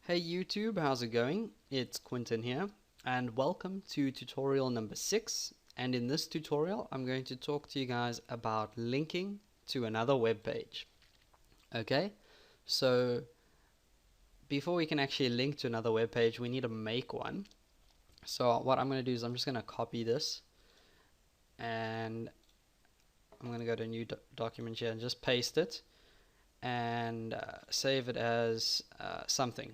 Hey YouTube, how's it going? It's Quentin here, and welcome to tutorial number 6. And in this tutorial, I'm going to talk to you guys about linking to another web page. Okay, so before we can actually link to another web page, we need to make one. So what I'm going to do is I'm just going to copy this, and I'm going to go to a new document here and just paste it, and save it as something.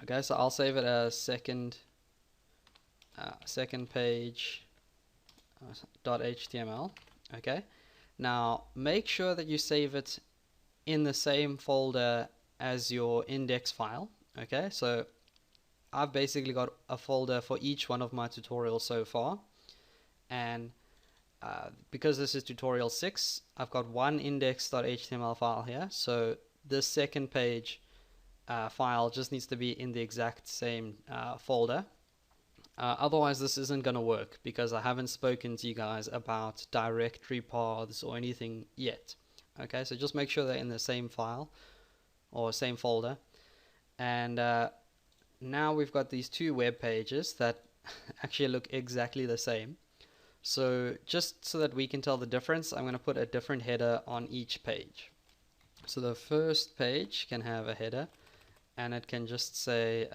Okay, so I'll save it as second page .html. Okay, now make sure that you save it in the same folder as your index file. Okay, so I've basically got a folder for each one of my tutorials so far, and because this is tutorial 6, I've got one index.html file here, so this second page file just needs to be in the exact same folder. Otherwise this isn't going to work because I haven't spoken to you guys about directory paths or anything yet. Okay, so just make sure they're in the same file or same folder. And now we've got these two web pages that actually look exactly the same. So just so that we can tell the difference, I'm going to put a different header on each page. So the first page can have a header, and it can just say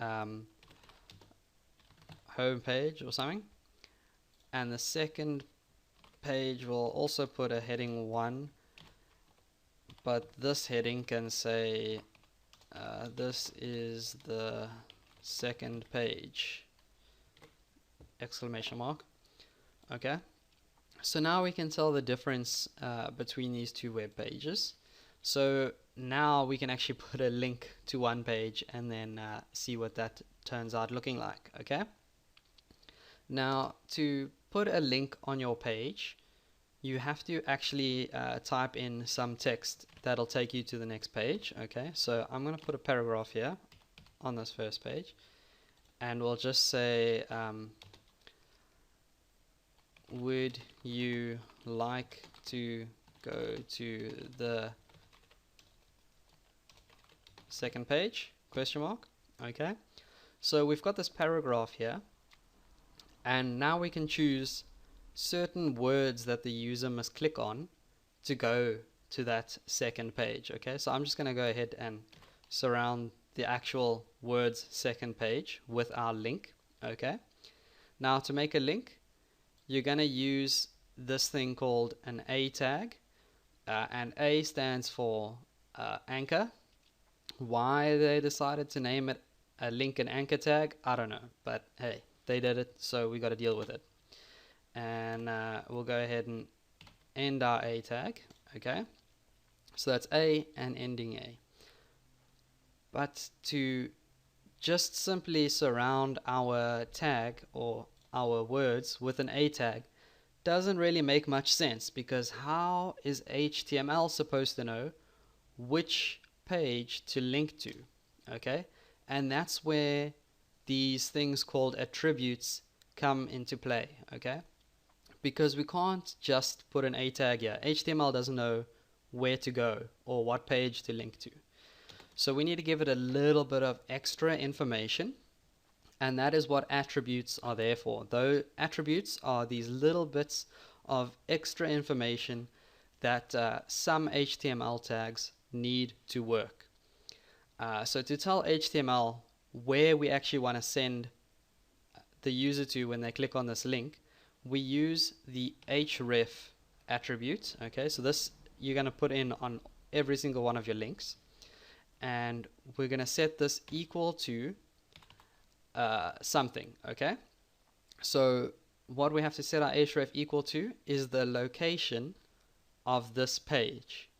home page or something, and the second page will also put a heading 1, but this heading can say this is the second page exclamation mark. Okay, so now we can tell the difference between these two web pages. So now we can actually put a link to one page and then see what that turns out looking like. Okay, now to put a link on your page, you have to actually type in some text that'll take you to the next page. Okay, so I'm going to put a paragraph here on this first page, and we'll just say would you like to go to the second page, question mark. Okay, so we've got this paragraph here, and now we can choose certain words that the user must click on to go to that second page. Okay, so I'm just going to go ahead and surround the actual words second page with our link. Okay, now to make a link, you're going to use this thing called an A tag, and A stands for anchor. Why they decided to name it a link and anchor tag, I don't know, but hey, they did it, so we got to deal with it. And we'll go ahead and end our A tag. Okay, so that's A and ending A. But to just simply surround our tag or our words with an A tag doesn't really make much sense, because how is HTML supposed to know which page to link to? Okay, and that's where these things called attributes come into play. Okay, because we can't just put an A tag here. HTML doesn't know where to go or what page to link to, so we need to give it a little bit of extra information. And that is what attributes are there for. Though attributes are these little bits of extra information that some HTML tags need to work. So to tell HTML where we actually want to send the user to when they click on this link, we use the href attribute. Okay, so this you're going to put in on every single one of your links, and we're going to set this equal to something. Okay, so what we have to set our href equal to is the location of this page.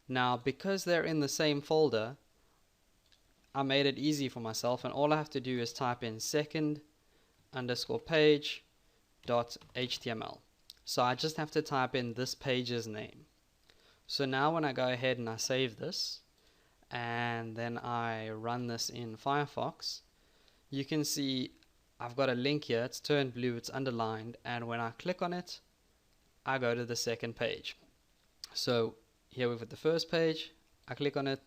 Now because they're in the same folder, I made it easy for myself, and all I have to do is type in second underscore page dot html. So I just have to type in this page's name. So now when I go ahead and I save this and then I run this in Firefox, you can see I've got a link here. It's turned blue, it's underlined, and when I click on it, I go to the second page. So here we've got the first page, I click on it,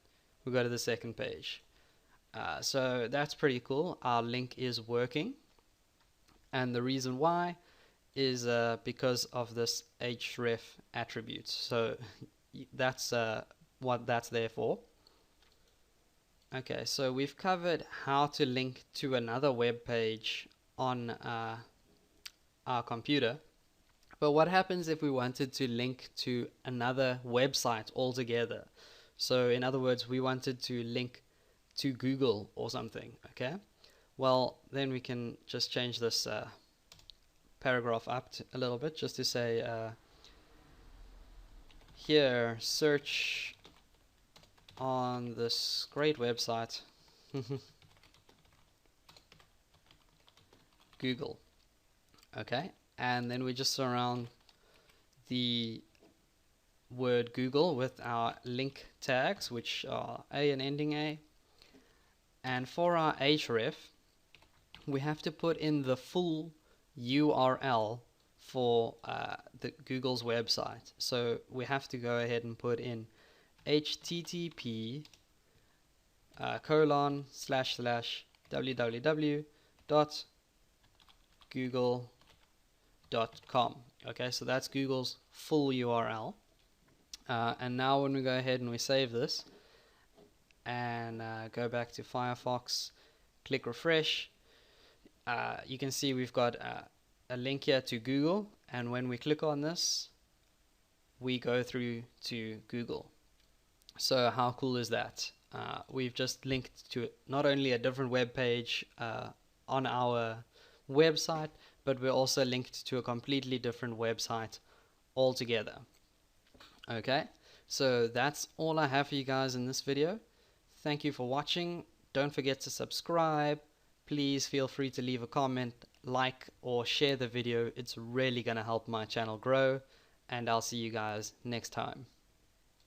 we go to the second page. So that's pretty cool. Our link is working, and the reason why is because of this href attribute. So that's what that's there for. Okay, so we've covered how to link to another web page on our computer. But what happens if we wanted to link to another website altogether? So in other words, we wanted to link to Google or something, okay? Well, then we can just change this paragraph up a little bit, just to say here, search on this great website Google. Okay, and then we just surround the word Google with our link tags, which are A and ending A. And for our href, we have to put in the full URL for the Google's website. So we have to go ahead and put in http www.google.com. Okay, so that's Google's full URL. And now when we go ahead and we save this and go back to Firefox, click refresh, you can see we've got a link here to Google, and when we click on this, we go through to Google. So how cool is that? We've just linked to not only a different web page on our website, but we're also linked to a completely different website altogether. Okay, so that's all I have for you guys in this video. Thank you for watching. Don't forget to subscribe. Please feel free to leave a comment, like, or share the video. It's really going to help my channel grow, and I'll see you guys next time.